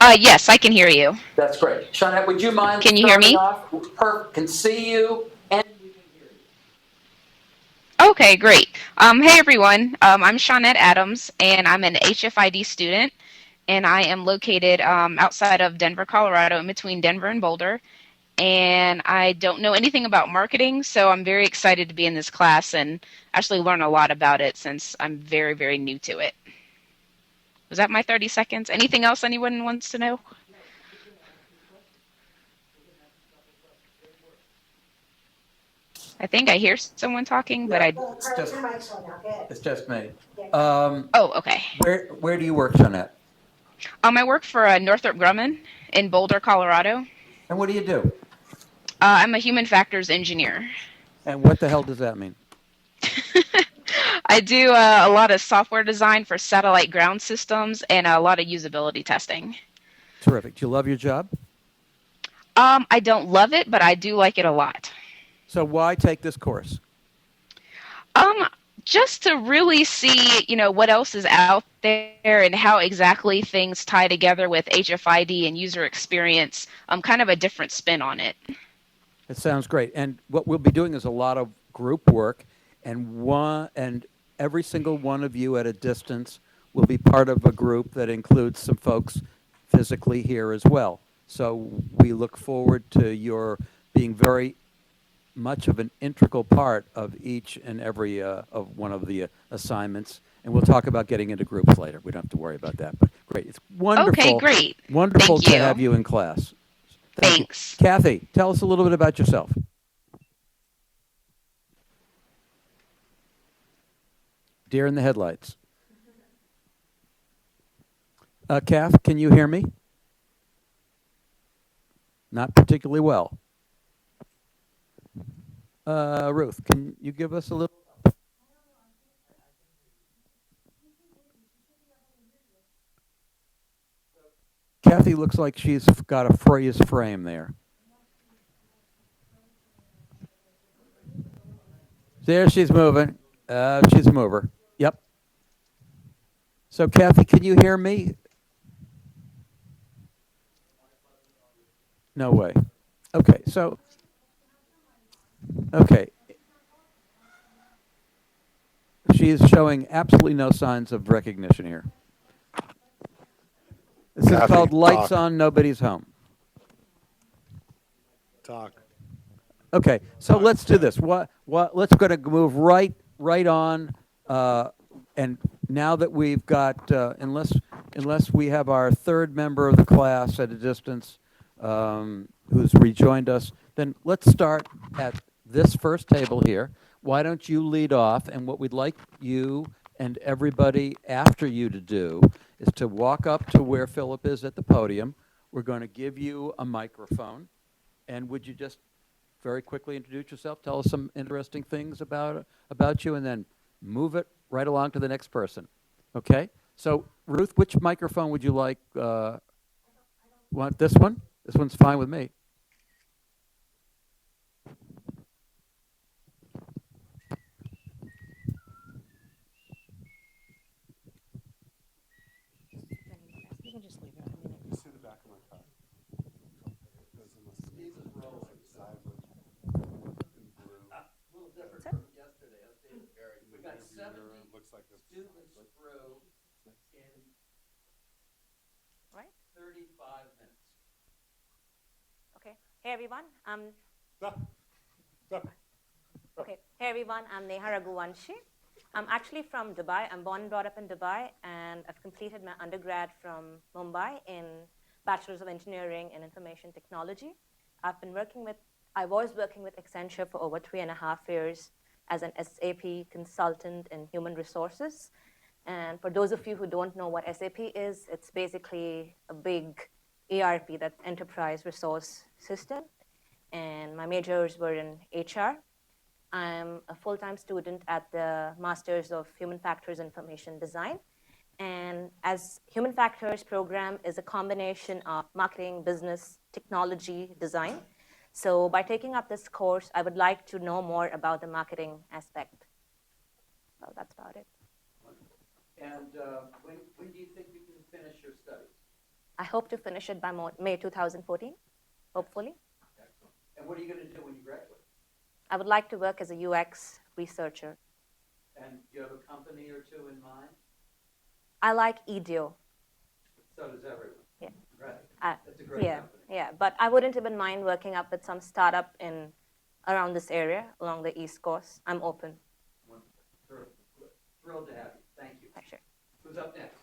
Yes, I can hear you. That's great. Shawnette, would you mind Can you hear starting me? off? Perfect. Can see you and we can hear you. Okay, great. Hey everyone. I'm Shawnette Adams, and I'm an HFID student, and I am located outside of Denver, Colorado, in between Denver and Boulder. And I don't know anything about marketing, so I'm very excited to be in this class and actually learn a lot about it since I'm very, very new to it. Was that my 30 seconds? Anything else anyone wants to know? No, we're going to ask you questions. We're going to ask you a couple of questions. Great work. I think I hear someone talking, but Yeah, I. it's just it's just me. Oh, okay. Where do you work, Shawnette? I work for Northrop Grumman in Boulder, Colorado. And what do you do? I'm a human factors engineer. And what the hell does that mean? I do a lot of software design for satellite ground systems and a lot of usability testing. Terrific. Do you love your job? I don't love it, but I do like it a lot. So why take this course? Um, just to really see, what else is out there and how exactly things tie together with HFID and user experience. Kind of a different spin on it. It sounds great. And what we'll be doing is a lot of group work, and every single one of you at a distance will be part of a group that includes some folks physically here as well. So we look forward to your being very much of an integral part of each and every of one of the assignments. And we'll talk about getting into groups later. We don't have to worry about that. But great. It's Okay, wonderful, great. wonderful Thank to have you. you in class. Thank you. Thanks. Kathy, tell us a little bit about yourself. Deer in the headlights. Kath, can you hear me? Not particularly well. Ruth, can you give us a little? Kathy looks like she's got a freeze frame there. There she's moving. She's a mover. Yep. So Kathy, can you hear me? No way. Okay, so okay. She's showing absolutely no signs of recognition here. This is Kathy, called lights talk. on, nobody's home. Talk. Okay, so let's do this. Let's going to move right on. And now that we've got, unless we have our third member of the class at a distance who's rejoined us, then let's start at this first table here. Why don't you lead off? And what we'd like you and everybody after you to do is to walk up to where Philip is at the podium. We're going to give you a microphone. And would you just very quickly introduce yourself, tell us some interesting things about you, and then move it right along to the next person. Okay? So, Ruth, which microphone would you like? Want this one? This one's fine with me. You can just leave it. I mean, You see the back of my car? A little different from yesterday. We got 70 Looks like it's students through in right? 35 minutes. Okay. Hey everyone. Ah, ah. Okay. Hey everyone. I'm Neha Raghuvanshi. I'm actually from Dubai. I'm born and brought up in Dubai, and I've completed my undergrad from Mumbai in Bachelor's of Engineering in Information Technology. I was working with Accenture for over 3.5 years as an SAP consultant in human resources. And for those of you who don't know what SAP is, it's basically a big ERP, that's enterprise resource system. And my majors were in HR. I'm a full-time student at the Masters of Human Factors Information Design. And as Human Factors program is a combination of marketing, business, technology, design. So by taking up this course, I would like to know more about the marketing aspect. Well, that's about it. And when do you think you can finish your studies? I hope to finish it by May 2014, hopefully. And what are you going to do when you graduate? I would like to work as a UX researcher. And do you have a company or two in mind? I like EDIO. So does everyone. Yeah. Right. That's a great company. Yeah, but I wouldn't even mind working up with some startup in around this area, along the East Coast. I'm open. Wonderful. Thrilled to have you. Thank you. Sure. Who's up next?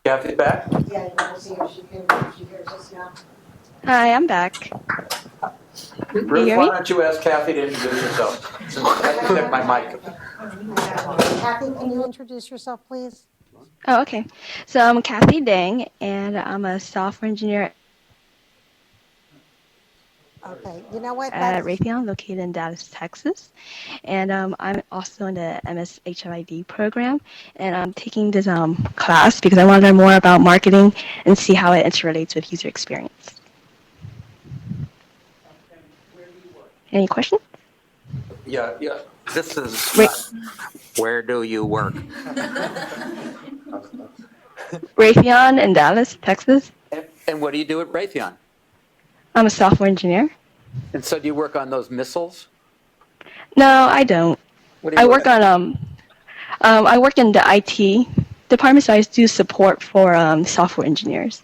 Kathy's back? Yeah, you want to see if she hears us now. Hi, I'm back. Ruth, hear why me? don't you ask Kathy to introduce herself? Since I can get my mic. Kathy, can you introduce yourself, please? Oh, okay. So I'm Kathy Dang, and I'm a software engineer Okay, you know what? at Raytheon, located in Dallas, Texas. And I'm also in the MSHID program, and I'm taking this class because I want to learn more about marketing and see how it interrelates with user experience. Any questions? Yeah. This is Ra- where do you work? Raytheon in Dallas, Texas. And what do you do at Raytheon? I'm a software engineer. And so do you work on those missiles? No, I don't. What do you I work on I work in the IT department, so I do support for software engineers.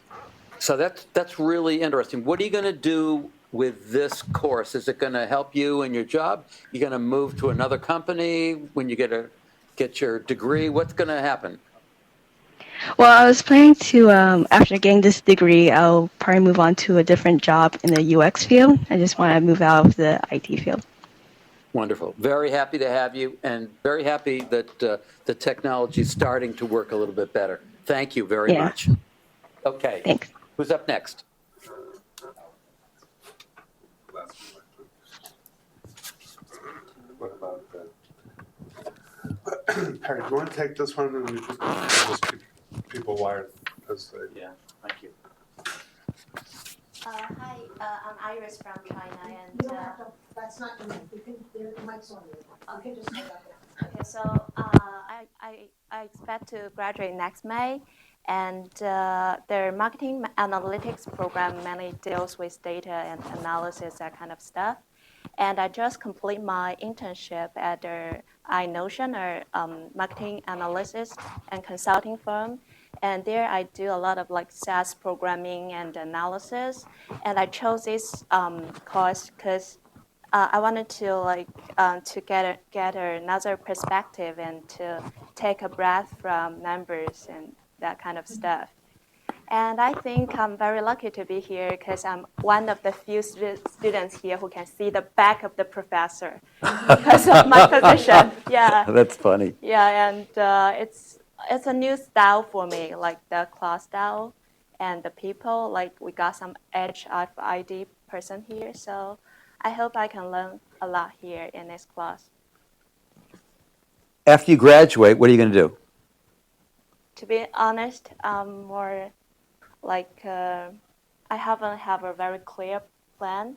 So that's really interesting. What are you going to do with this course? Is it going to help you in your job? You're going to move to another company when you get your degree? What's going to happen? Well, I was planning to, after getting this degree, I'll probably move on to a different job in the UX field. I just want to move out of the IT field. Wonderful. Very happy to have you, and very happy that the technology is starting to work a little bit better. Thank you very much. Okay. Thanks. Who's up next? What about Harry, do you want to take this one and we just keep people wired as they? Yeah, thank you. Hi, I'm Iris from China, You and don't have to, that's not your mic. You can, the mic's on you. You can just hold up there. okay, so I expect to graduate next May, and their marketing analytics program mainly deals with data and analysis, that kind of stuff. And I just complete my internship at the iNotion, or marketing analysis and consulting firm. And there I do a lot of like SAS programming and analysis. And I chose this course because I wanted to get another perspective and to take a breath from numbers and that kind of stuff. And I think I'm very lucky to be here because I'm one of the few students here who can see the back of the professor because of my position. Yeah. That's funny. Yeah, and it's a new style for me, like the class style and the people. Like we got some HFID person here, so I hope I can learn a lot here in this class. After you graduate, what are you going to do? To be honest, I'm more like I haven't have a very clear plan,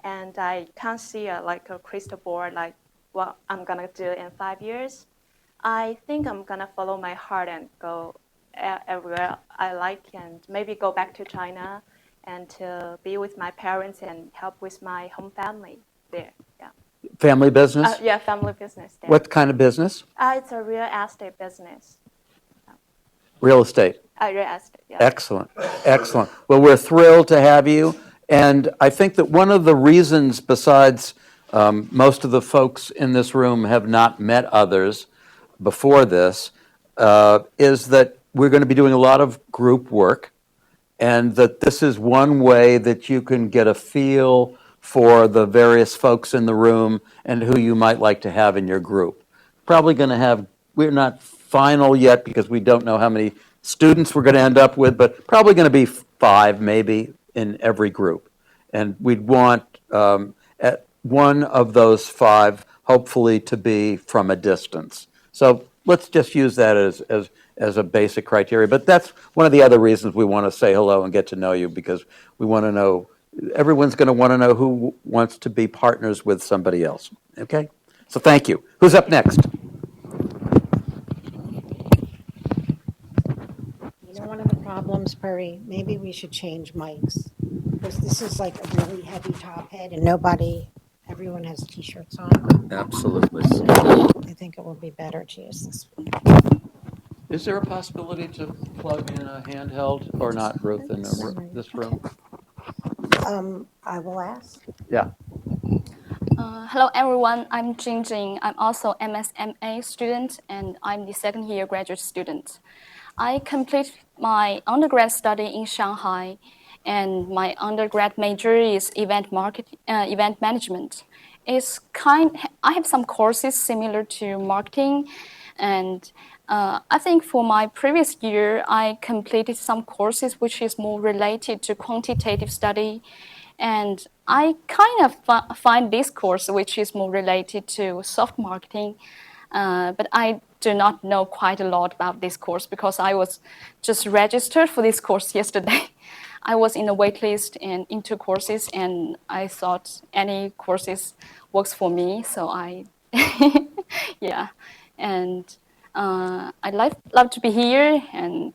and I can't see like a crystal ball like what I'm gonna do in 5 years. I think I'm gonna follow my heart and go everywhere I like, and maybe go back to China and to be with my parents and help with my home family there. Yeah. Family business? Yeah, family business there. What kind of business? It's a real estate business. Real estate. Real estate. Yeah. Excellent, excellent. Well, we're thrilled to have you. And I think that one of the reasons, besides most of the folks in this room have not met others before this, is that we're going to be doing a lot of group work, and that this is one way that you can get a feel for the various folks in the room and who you might like to have in your group. Probably going to have, we're not final yet because we don't know how many students we're going to end up with, but probably going to be 5 maybe in every group. And we'd want at one of those 5 hopefully to be from a distance. So let's just use that as a basic criteria. But that's one of the other reasons we want to say hello and get to know you, because we want to know, everyone's going to want to know who wants to be partners with somebody else. Okay? So thank you. Who's up next? one of the problems, Perry? Maybe we should change mics. Because this is like a really heavy top head and everyone has t-shirts on. Absolutely. I think it would be better to use this one. Is there a possibility to plug in a handheld or not, Ruth, in this room? I will ask. Yeah. Hello everyone, I'm Jing Jing. I'm also MSMA student and I'm the second year graduate student. I completed my undergrad study in Shanghai and my undergrad major is event management. I have some courses similar to marketing and I think for my previous year, I completed some courses which is more related to quantitative study. And I kind of find this course, which is more related to soft marketing, but I do not know quite a lot about this course because I was just registered for this course yesterday. I was in a wait list and into courses, and I thought any courses works for me, so I, yeah. And I love to be here, and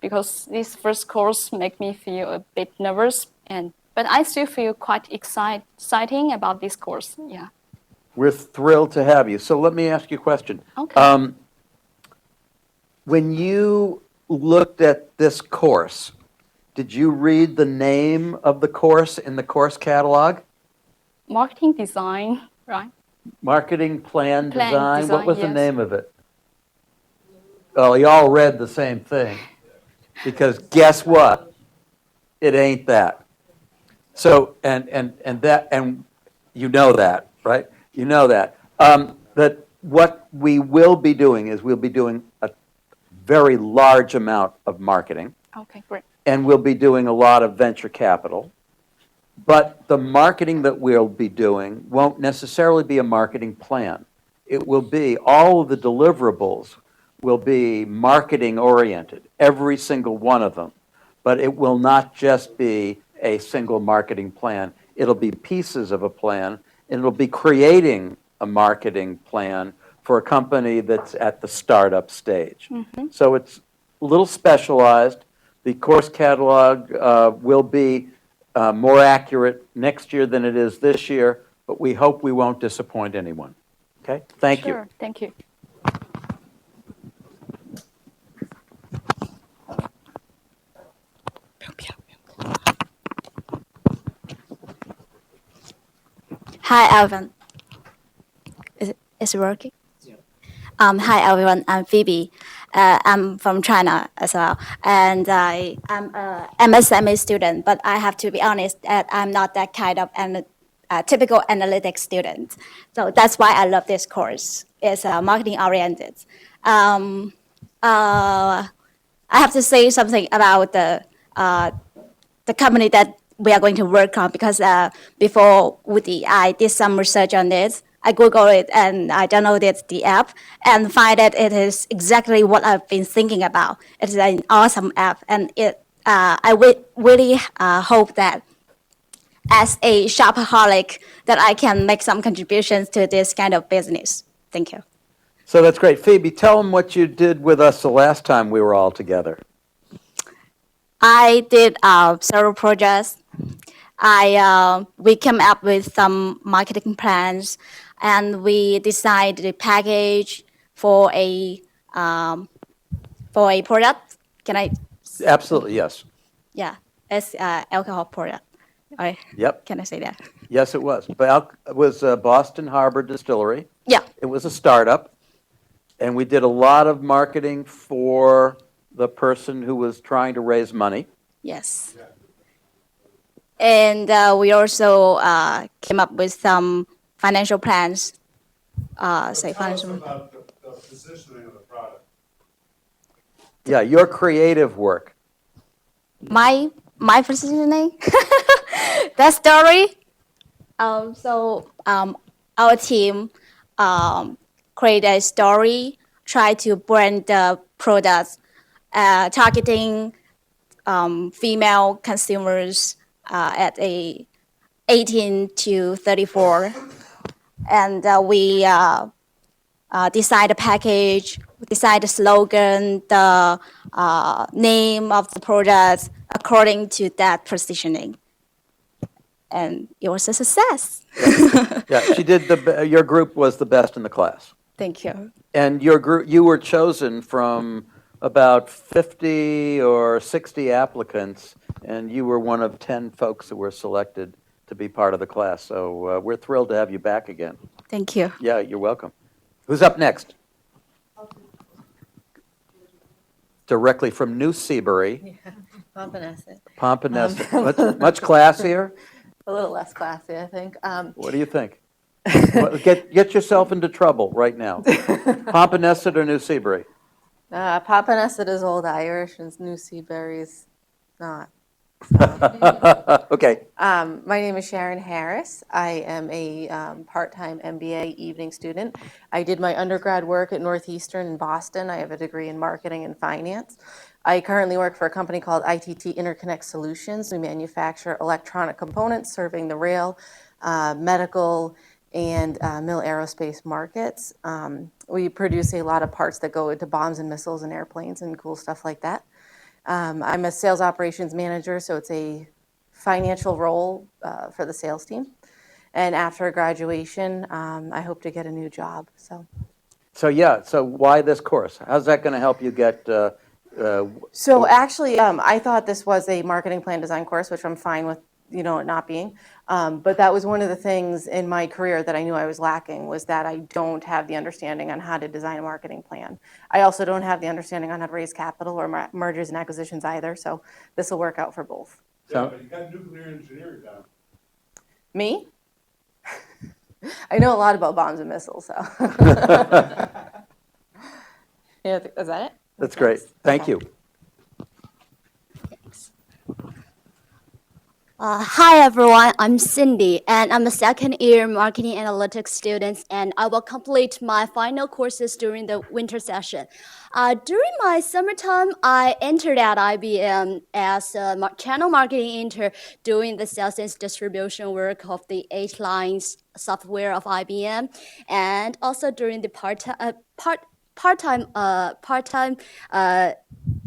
because this first course make me feel a bit nervous, but I still feel quite exciting about this course. Yeah. We're thrilled to have you. So let me ask you a question. Okay. When you looked at this course, did you read the name of the course in the course catalog? Marketing design, right? Marketing plan design. What was the yes. name of it? Oh, you all read the same thing. Because guess what? It ain't that. So, and you know that, right? You know that. That what we will be doing is we'll be doing a very large amount of marketing. Okay, great. And we'll be doing a lot of venture capital. But the marketing that we'll be doing won't necessarily be a marketing plan. It will be, all of the deliverables will be marketing oriented, every single one of them. But it will not just be a single marketing plan. It'll be pieces of a plan, and it'll be creating a marketing plan for a company that's at the startup stage. Mm-hmm. So it's a little specialized. The course catalog will be more accurate next year than it is this year, but we hope we won't disappoint anyone. Okay? Thank you. Sure, thank you. Hi, everyone. Is it working? Yeah. Hi, everyone. I'm Phoebe. I'm from China as well. And I'm a MSMA student, but I have to be honest that I'm not that kind of typical analytics student. So that's why I love this course. It's marketing oriented. I have to say something about the company that we are going to work on because before Woody, I did some research on this. I Googled it and I downloaded the app and find that it is exactly what I've been thinking about. It's an awesome app, and I really hope that as a shopaholic that I can make some contributions to this kind of business. Thank you. So that's great. Phoebe, tell them what you did with us the last time we were all together. I did several projects. We came up with some marketing plans, and we designed the package for a product. Can I? Absolutely, yes. Yeah, it's alcohol product. Yep. Can I say that? Yes, it was. But it was Boston Harbor Distillery. Yeah. It was a startup, and we did a lot of marketing for the person who was trying to raise money. Yes. And we also came up with some financial plans. Tell us about the positioning of the product. Yeah, your creative work. My positioning, that story. Our team created a story, try to brand the products, targeting female consumers at 18 to 34. And we design the package, decide the slogan, the name of the product according to that positioning. And it was a success. Yeah, she did your group was the best in the class. Thank you. And your group, you were chosen from about 50 or 60 applicants, and you were one of 10 folks that were selected to be part of the class. So we're thrilled to have you back again. Thank you. Yeah, you're welcome. Who's up next? Directly from New Seabury, Pomponset. Pompanesett. Much classier? A little less classy, I think. What do you think? Well, get yourself into trouble right now. Pompanesett or New Seabury? Pomponset is Old Irish and New Seabury's not. Okay. My name is Sharon Harris. I am a part-time MBA evening student. I did my undergrad work at Northeastern in Boston. I have a degree in marketing and finance. I currently work for a company called ITT Interconnect Solutions. We manufacture electronic components serving the rail, medical, and mil aerospace markets. We produce a lot of parts that go into bombs and missiles and airplanes and cool stuff like that. I'm a sales operations manager, so it's a financial role for the sales team. And after graduation, I hope to get a new job. So why this course? How's that going to help you get? So actually, I thought this was a marketing plan design course, which I'm fine with, it not being. But that was one of the things in my career that I knew I was lacking, was that I don't have the understanding on how to design a marketing plan. I also don't have the understanding on how to raise capital or mergers and acquisitions either. So this will work out for both. Yeah, but you got nuclear engineering down. Me? I know a lot about bombs and missiles, so. Yeah, is that it? That's great. Thank you. Hi everyone, I'm Cindy, and I'm a second-year marketing analytics student, and I will complete my final courses during the winter session. During my summertime, I entered at IBM as a channel marketing intern, doing the sales and distribution work of the 8 lines software of IBM, and also during the part-time,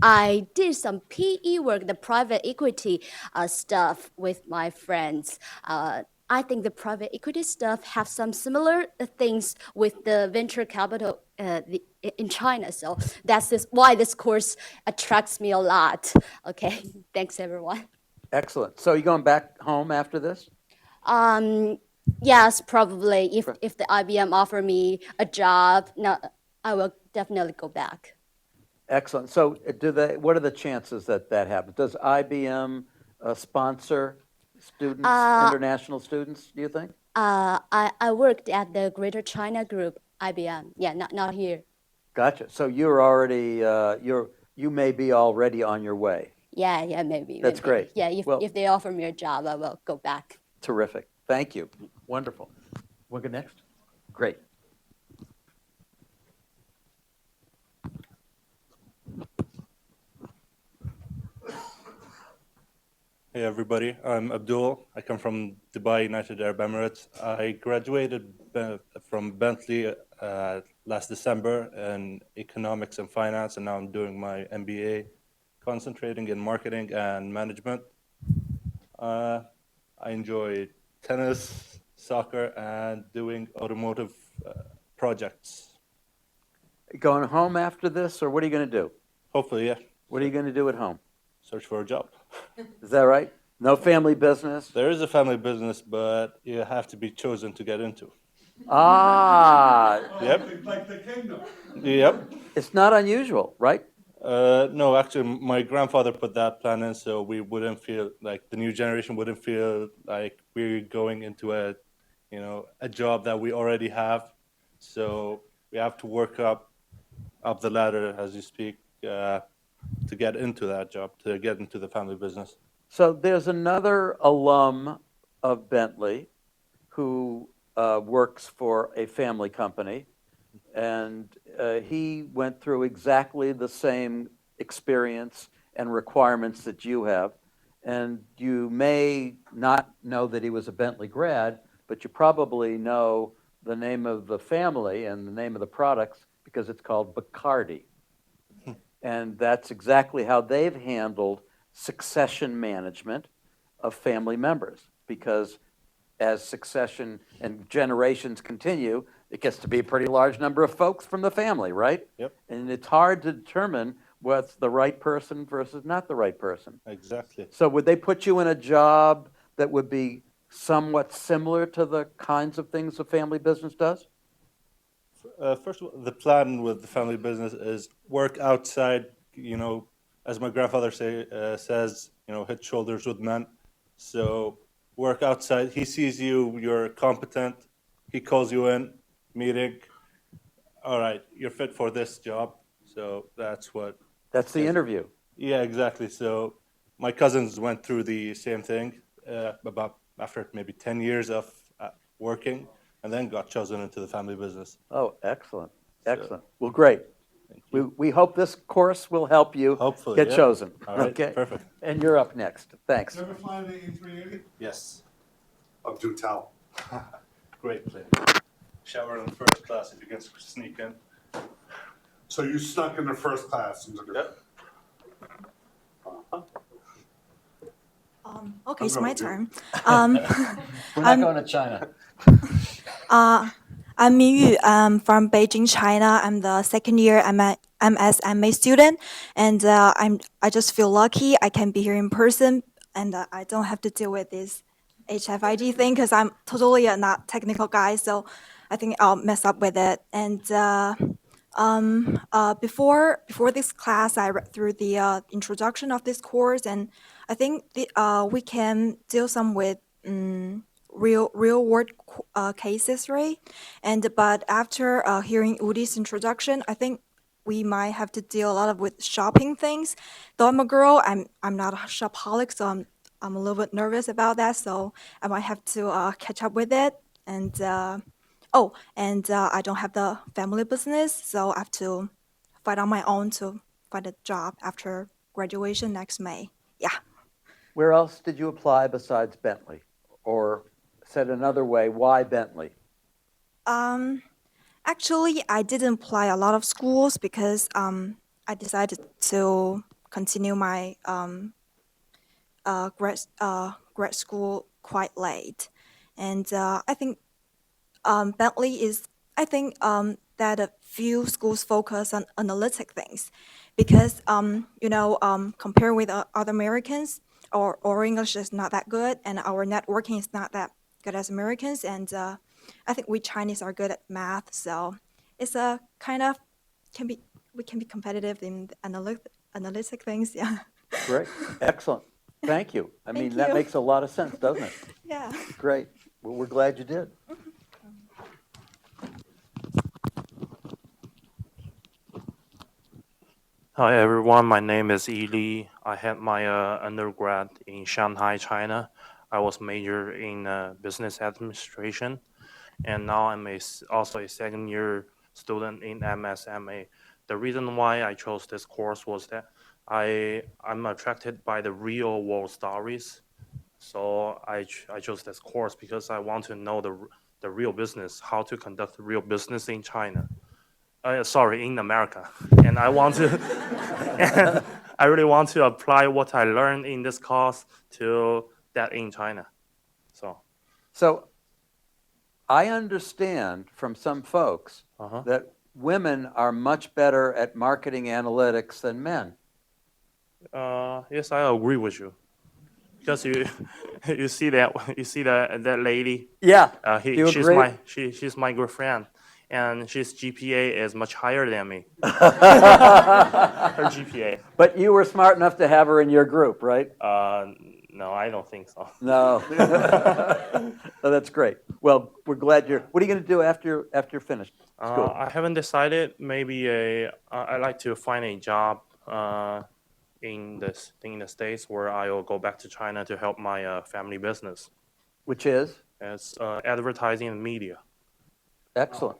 I did some PE work, the private equity stuff with my friends. I think the private equity stuff have some similar things with the venture capital in China. So that's why this course attracts me a lot. Okay, thanks everyone. Excellent. So you going back home after this? Yes, probably. If the IBM offer me a job, no, I will definitely go back. Excellent. So what are the chances that happens? Does IBM sponsor students, international students, do you think? I worked at the Greater China Group, IBM. Yeah, not here. Gotcha. So you're already, you may be already on your way. Yeah, maybe. That's great. Yeah, if they offer me a job, I will go back. Terrific. Thank you. Wonderful. We'll go next. Great. Hey everybody, I'm Abdul. I come from Dubai, United Arab Emirates. I graduated from Bentley last December in economics and finance, and now I'm doing my MBA, concentrating in marketing and management. I enjoy tennis, soccer, and doing automotive projects. Going home after this, or what are you going to do? Hopefully, yeah. What are you going to do at home? Search for a job. Is that right? No family business? There is a family business, but you have to be chosen to get into. Ah. Yep. Like the kingdom. Yep. It's not unusual, right? No, actually, my grandfather put that plan in, so we wouldn't feel like the new generation wouldn't feel like we're going into a job that we already have. So we have to work up the ladder, as you speak, to get into that job, to get into the family business. So there's another alum of Bentley who works for a family company, and he went through exactly the same experience and requirements that you have. And you may not know that he was a Bentley grad, but you probably know the name of the family and the name of the products because it's called Bacardi. And that's exactly how they've handled succession management of family members. Because as succession and generations continue, it gets to be a pretty large number of folks from the family, right? Yep. And it's hard to determine what's the right person versus not the right person. Exactly. So would they put you in a job that would be somewhat similar to the kinds of things a family business does? First of all, the plan with the family business is work outside, as my grandfather says, head shoulders with men. So work outside. He sees you're competent. He calls you in, meeting. All right, you're fit for this job. So that's what. That's the interview. Yeah, exactly. So my cousins went through the same thing about after maybe 10 years of working, and then got chosen into the family business. Oh, excellent. Excellent. Well, great. Thank you. We hope this course will help you Hopefully, get yeah. chosen. All right, Okay. perfect. And you're up next. Thanks. You ever fly the A380? Yes, Of do tell. great plane. Shower in first class if you can sneak in. So you snuck into first class into the. Yep. Okay, it's my turn. We're not going to China. I'm Mingyu. I'm from Beijing, China. I'm the second year MSMA student, and I just feel lucky I can be here in person, and I don't have to deal with this HFID thing because I'm totally a not technical guy, so I think I'll mess up with it. And before this class, I read through the introduction of this course, and I think we can deal some with real world cases, right? But after hearing Udi's introduction, I think we might have to deal a lot with shopping things. Though I'm a girl, I'm not a shopaholic, so I'm a little bit nervous about that. So I might have to catch up with it. And I don't have the family business, so I have to fight on my own to find a job after graduation next May. Yeah. Where else did you apply besides Bentley? Or said another way, why Bentley? Actually, I didn't apply a lot of schools because I decided to continue my grad school quite late, and I think Bentley is. I think that a few schools focus on analytic things, because compared with other Americans, our English is not that good, and our networking is not that good as Americans, and I think we Chinese are good at math, so it's a kind of we can be competitive in the analytic things. Yeah. Great. Excellent. Thank you. I mean, Thank that you. makes a lot of sense, doesn't it? Yeah. Great. Well, we're glad you did. Hi everyone, my name is Li. I had my undergrad in Shanghai, China. I was major in business administration, and now I'm also a second year student in MSMA. The reason why I chose this course was that I'm attracted by the real world stories. So I chose this course because I want to know the real business, how to conduct real business in China. In America, and I want to, and I really want to apply what I learned in this course to that in China. So I understand from some folks that women are much better at marketing analytics than men. Yes, I agree with you. Because you see that lady. Yeah. Do you agree? She's my good friend, and she's GPA is much higher than me. Her GPA. But you were smart enough to have her in your group, right? No, I don't think so. No. Oh, that's great. Well, we're glad you're. What are you going to do after you're finished school? I haven't decided. Maybe I'd like to find a job in the States where I will go back to China to help my family business. Which is? It's advertising and media. Excellent.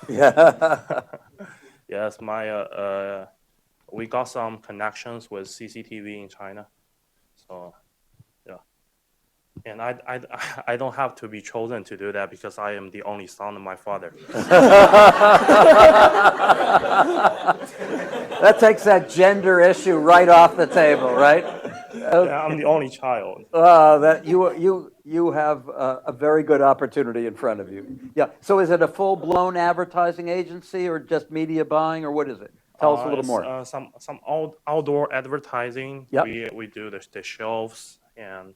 Yeah. Yes, we got some connections with CCTV in China. So, yeah. And I don't have to be chosen to do that because I am the only son of my father. That takes that gender issue right off the table, right? Yeah, I'm the only child. That you have a very good opportunity in front of you. Yeah. So is it a full-blown advertising agency or just media buying or what is it? Tell us a little It's more. some outdoor advertising. Yep. We do the shelves and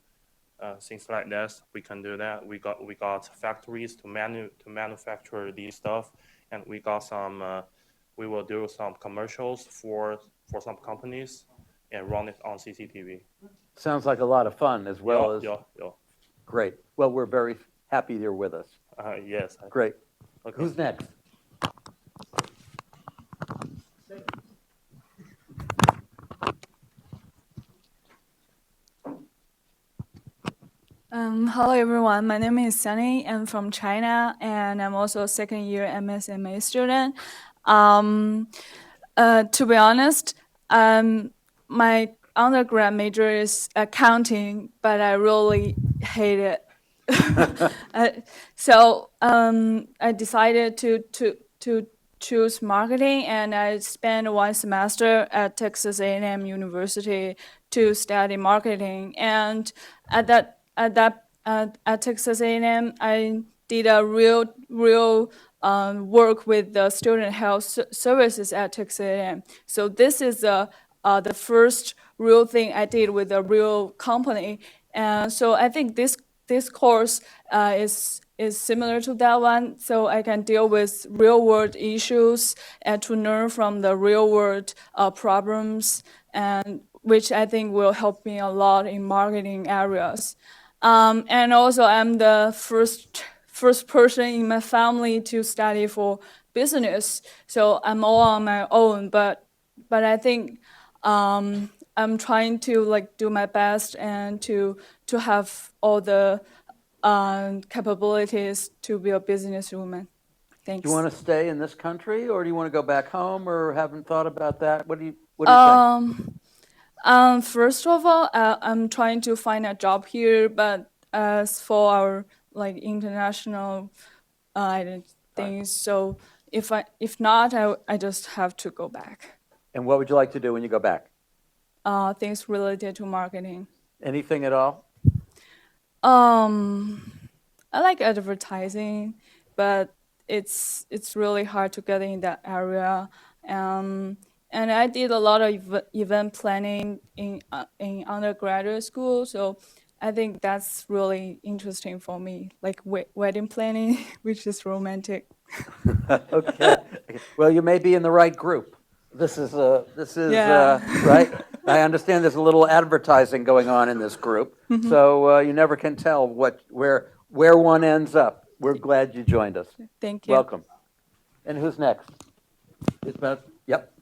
things like this. We can do that. We got factories to manufacture these stuff, and we got some. We will do some commercials for some companies and run it on CCTV. Sounds like a lot of fun as well as Yeah. great. Well, we're very happy you're with us. Yes. Great. Okay. Who's next? Hello everyone, my name is Sunny. I'm from China and I'm also a second year MSMA student. To be honest, my undergrad major is accounting, but I really hate it. So I decided to choose marketing, and I spent 1 semester at Texas A&M University to study marketing. And at Texas A&M, I did a real work with the student health services at Texas A&M. So this is the first real thing I did with a real company. And so I think this course is similar to that one, so I can deal with real world issues and to learn from the real world problems, and which I think will help me a lot in marketing areas. And also, I'm the first person in my family to study for business, so I'm all on my own. But I think I'm trying to do my best and to have all the capabilities to be a businesswoman. Thanks. Do you want to stay in this country or do you want to go back home or haven't thought about that? What do you think? First of all, I'm trying to find a job here, but as for our international things, so if not, I just have to go back. And what would you like to do when you go back? Things related to marketing. Anything at all? I like advertising, but it's really hard to get in that area. And I did a lot of event planning in undergraduate school, so I think that's really interesting for me, like wedding planning, which is romantic. Okay. Well, you may be in the right group. This is Yeah. right. I understand there's a little advertising going on in this group, so you never can tell where one ends up. We're glad you joined us. Thank you. Welcome. And who's next? Yep.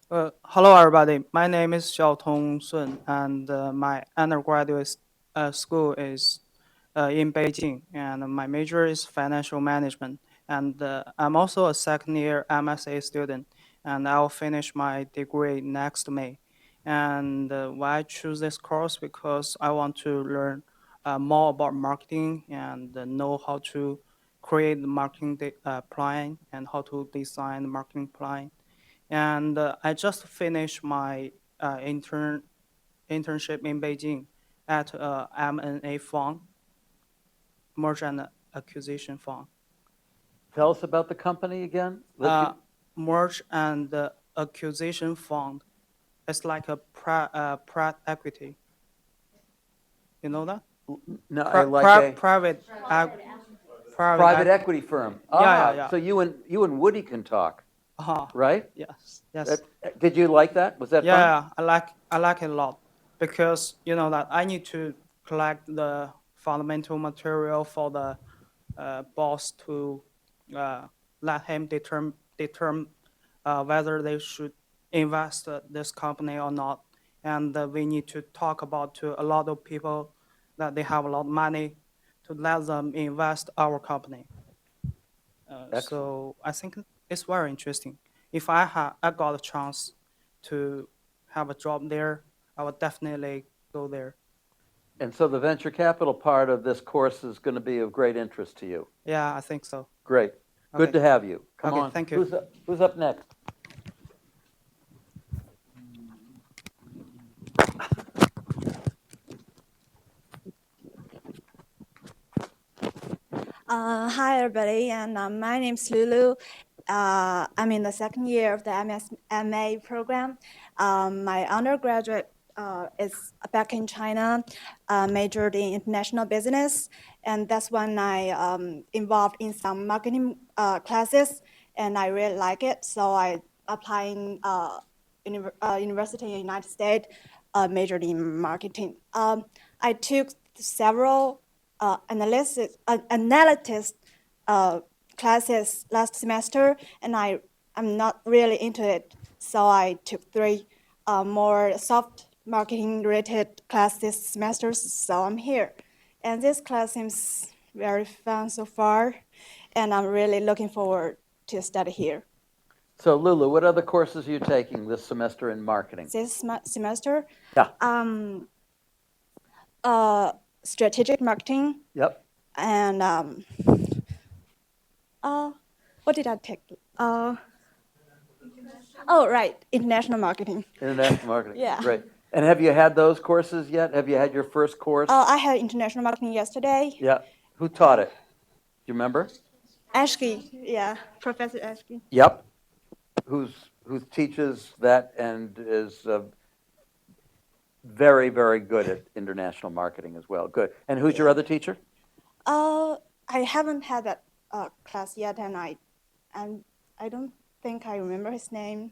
Hello, everybody. My name is Xiaotong Sun, and my undergraduate school is in Beijing, and my major is financial management. And I'm also a second-year MSA student, and I'll finish my degree next May. And why I choose this course? Because I want to learn more about marketing and know how to create the marketing plan and how to design the marketing plan. And I just finished my internship in Beijing at M&A fund, merger and acquisition fund. Tell us about the company again. Merge and acquisition fund. It's like a private equity. You know that? No, I like private equity firm. Yeah. So you and Woody can talk. Right? Yes. Did you like that? Was that fun? Yeah, I like it a lot because you know that I need to collect the fundamental material for the boss to let him determine whether they should invest this company or not, and we need to talk about to a lot of people that they have a lot of money to let them invest our company. So I think it's very interesting. If I got a chance to have a job there, I would definitely go there. And so the venture capital part of this course is going to be of great interest to you. Yeah, I think so. Great. Good Okay. to have you. Come Okay, on. thank you. Who's up next? Hi, everybody, and my name's Lulu. I'm in the second year of the MA program. My undergraduate is back in China, majored in international business, and that's when I involved in some marketing classes, and I really like it. So I applied in university in the United States, majored in marketing. I took several analytics classes last semester, and I'm not really into it. So I took 3 more soft marketing related classes this semester. So I'm here, and this class seems very fun so far, and I'm really looking forward to study here. So Lulu, what other courses are you taking this semester in marketing? This semester, Yeah. Strategic marketing. Yep. And what did I take? Oh, right, international marketing. International marketing. Yeah. Great. And have you had those courses yet? Have you had your first course? I had international marketing yesterday. Yeah. Who taught it? Do you remember? Ashki, yeah, Professor Ashki. Yep. Who teaches that and is very, very good at international marketing as well. Good. And who's your other teacher? I haven't had that class yet, and I don't think I remember his name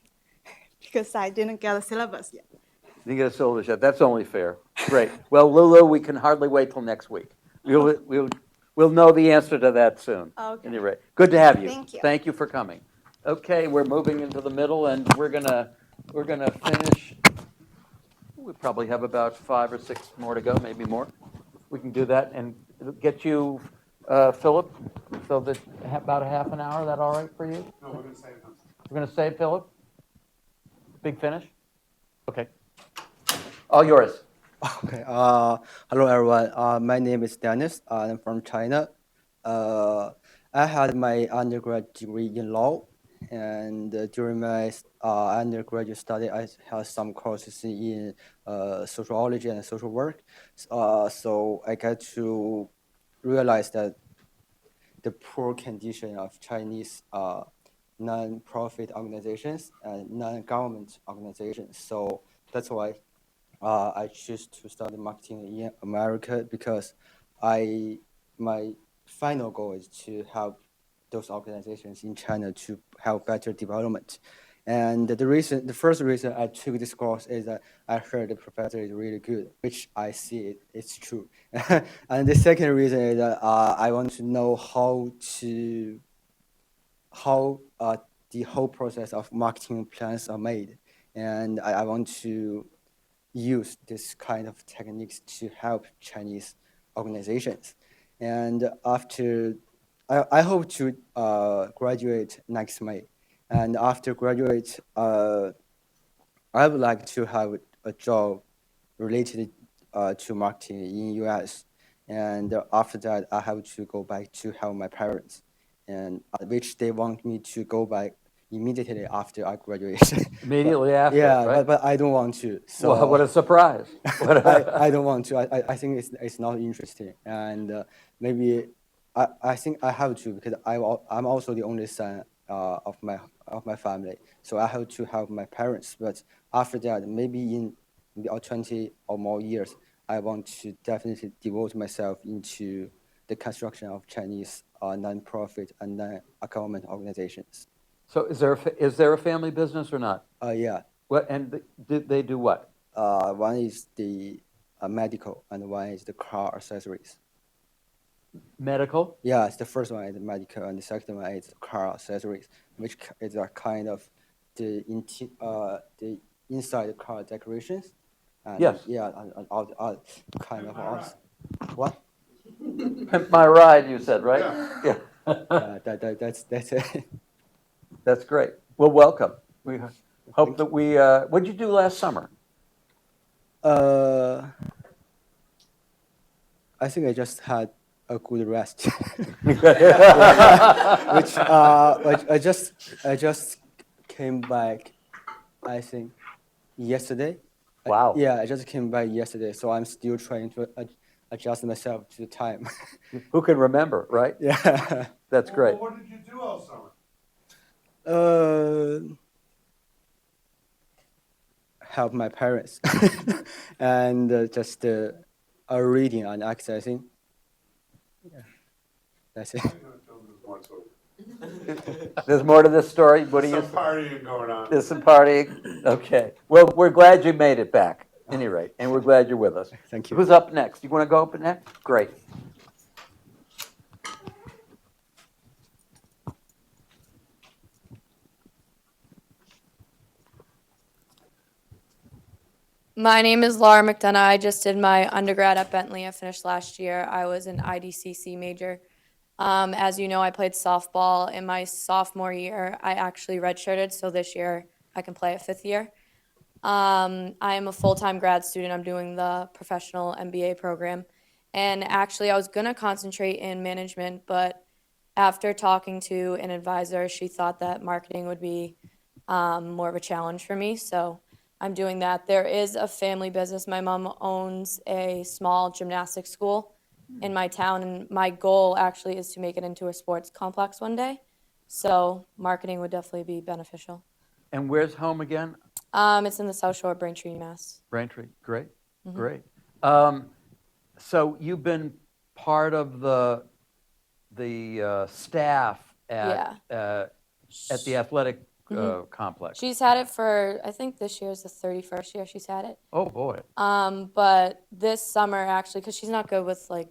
because I didn't get a syllabus yet. You didn't get a syllabus yet. That's only fair. Great. Well, Lulu, we can hardly wait till next week. We'll know the answer to that soon. Okay. Anyway, good to have you. Thank you. Thank you for coming. Okay, we're moving into the middle, and we're gonna finish. We probably have about 5 or 6 more to go, maybe more. We can do that and get you, Philip. So that about a half an hour. Is that all right for you? No, we're going to save them. We're gonna save Philip. Big finish. Okay. All yours. Okay. Hello, everyone. My name is Dennis. I'm from China. I had my undergrad degree in law, and during my undergraduate study, I had some courses in sociology and social work. So I got to realize that the poor condition of Chinese non-profit organizations and non-government organizations. So that's why I choose to study marketing in America because my final goal is to help those organizations in China to have better development. And the first reason I took this course is that I heard the professor is really good, which I see it's true. And the second reason is that I want to know how the whole process of marketing plans are made, and I want to use this kind of techniques to help Chinese organizations. And after, I hope to graduate next May. And after graduate, I would like to have a job related to marketing in US. And after that, I have to go back to help my parents, and which they want me to go back immediately after I graduate. Immediately after, yeah, right? but I don't want to. So Well, what a surprise. I don't want to. I think it's not interesting. And maybe I think I have to because I'm also the only son of my family. So I have to help my parents. But after that, maybe in 20 or more years, I want to definitely devote myself into the construction of Chinese non-profit and non-government organizations. So is there a family business or not? Yeah. What and they do what? One is the medical, and one is the car accessories. Medical? Yes, the first one is medical, and the second one is car accessories, which is a kind of the inside car decorations. And Yes. Yeah, and all kind of all. What? Pimp My Ride, you said, right? Yeah. That's it. That's great. Well, welcome. We hope that we, what did you do last summer? I think I just had a good rest. Yeah. Which I just came back, I think, yesterday. Wow. Yeah, I just came back yesterday, so I'm still trying to adjust myself to the time. Who can remember, right? Yeah. That's great. Well, what did you do all summer? Help my parents and just reading and exercising. Yeah, that's it. There's more to this story. What do you? Some partying going on. There's some partying. Okay. Well, we're glad you made it back, at any rate, and we're glad you're with us. Thank you. Who's up next? You want to go up next? Great. My name is Laura McDonough. I just did my undergrad at Bentley. I finished last year. I was an IDCC major. As you know, I played softball in my sophomore year. I actually redshirted, so this year I can play a fifth year. I am a full-time grad student. I'm doing the professional MBA program. And actually, I was going to concentrate in management, but after talking to an advisor, she thought that marketing would be more of a challenge for me. So I'm doing that. There is a family business. My mom owns a small gymnastics school in my town, and my goal actually is to make it into a sports complex one day. So marketing would definitely be beneficial. And where's home again? It's in the South Shore, Braintree, Mass. Braintree. Great. Mhm. Great. So you've been part of the staff at the athletic complex. She's had it for, I think this year is the 31st year she's had it. Oh boy. But this summer actually, because she's not good with like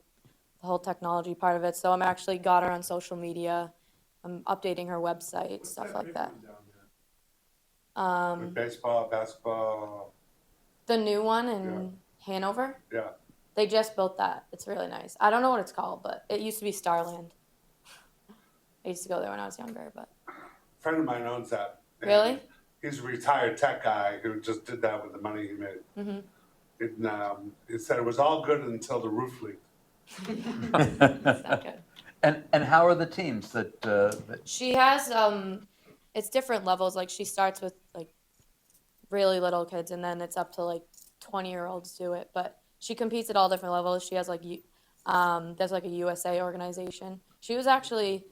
the whole technology part of it, so I'm actually got her on social media. I'm updating her website, stuff like that. Like baseball, basketball. The new one in Hanover. Yeah. They just built that. It's really nice. I don't know what it's called, but it used to be Starland. I used to go there when I was younger, but. A friend of mine owns that. Really? He's a retired tech guy who just did that with the money he made. Mm-hmm. He said it was all good until the roof leaked. That's not good. And how are the teams that She has it's different levels. Like she starts with like really little kids, and then it's up to like 20-year-olds do it. But she competes at all different levels. She has like there's like a USA organization. She was actually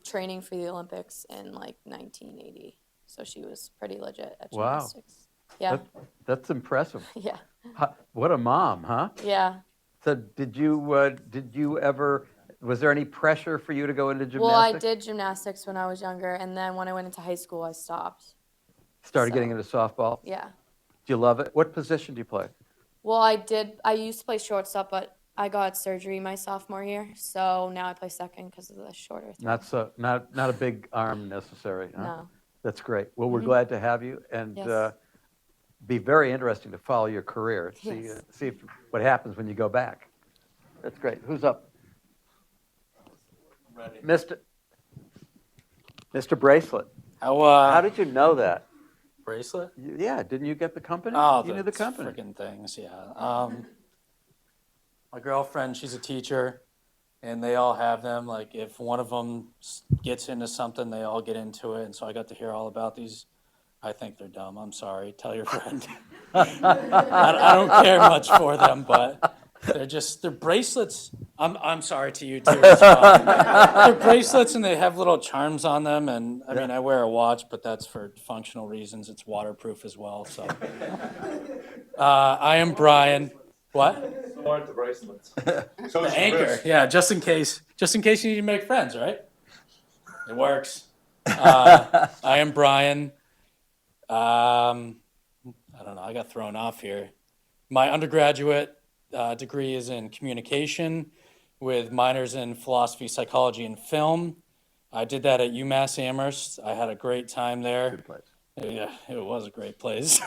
training for the Olympics in like 1980, so she was pretty legit at gymnastics. Wow. Yeah. That's impressive. Yeah. What a mom, huh? Yeah. So did you ever, was there any pressure for you to go into gymnastics? Well, I did gymnastics when I was younger, and then when I went into high school, I stopped. Started getting into softball? Yeah. Do you love it? What position do you play? Well, I used to play shortstop, but I got surgery my sophomore year, so now I play second because of the shorter throw. Not a big arm necessary, huh? No. That's great. Well, we're glad to have you, and be very interesting to follow your career. See what happens when you go back. That's great. Who's up? Ready. Mr. Bracelet. How did you know that? Bracelet? Yeah, didn't you get the company? Oh, you knew the company. Freaking things, yeah. My girlfriend, she's a teacher, and they all have them. Like, if one of them gets into something, they all get into it. And so I got to hear all about these. I think they're dumb. I'm sorry. Tell your friend. I don't care much for them, but they're bracelets. I'm sorry to you too as well. They're bracelets, and they have little charms on them. And I mean, I wear a watch, but that's for functional reasons. It's waterproof as well. So I am Brian. What? So aren't the bracelets. So the anchor. Yeah, just in case you need to make friends, right? It works. I am Brian. I don't know. I got thrown off here. My undergraduate degree is in communication with minors in philosophy, psychology, and film. I did that at UMass Amherst. I had a great time there. Good place. Yeah, it was a great place.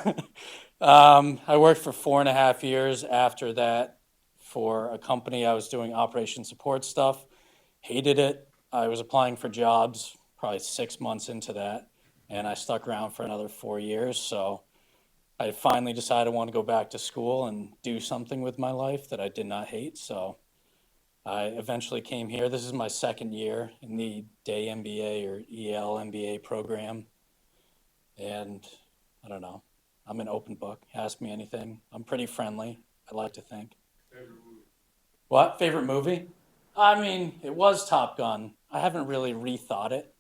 I worked for 4.5 years after that for a company. I was doing operation support stuff. Hated it. I was applying for jobs probably 6 months into that, and I stuck around for another 4 years. So I finally decided I want to go back to school and do something with my life that I did not hate. So I eventually came here. This is my second year in the day MBA or EL MBA program. And I don't know, I'm an open book. Ask me anything. I'm pretty friendly, I like to think. What? Favorite movie? I mean, it was Top Gun. I haven't really rethought it,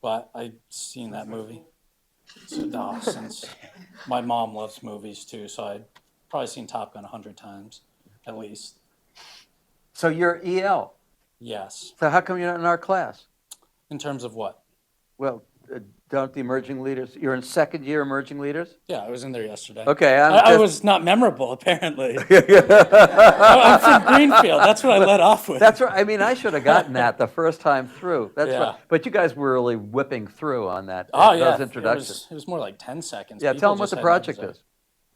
but I've seen that movie. Since my mom loves movies too, so I'd probably seen Top Gun 100 times, at least. So you're EL. Yes. So how come you're not in our class? In terms of what? Well, don't the emerging leaders, you're in second year emerging leaders? Yeah, I was in there yesterday. Okay. I was not memorable, apparently. I'm from Greenfield. That's what I let off with. That's right. I mean, I should have gotten that the first time through. That's Yeah. right. But you guys were really whipping through on that. Oh, yeah. Those introductions. It was more like 10 seconds. Yeah, People tell them what just the had project nothing to say. is.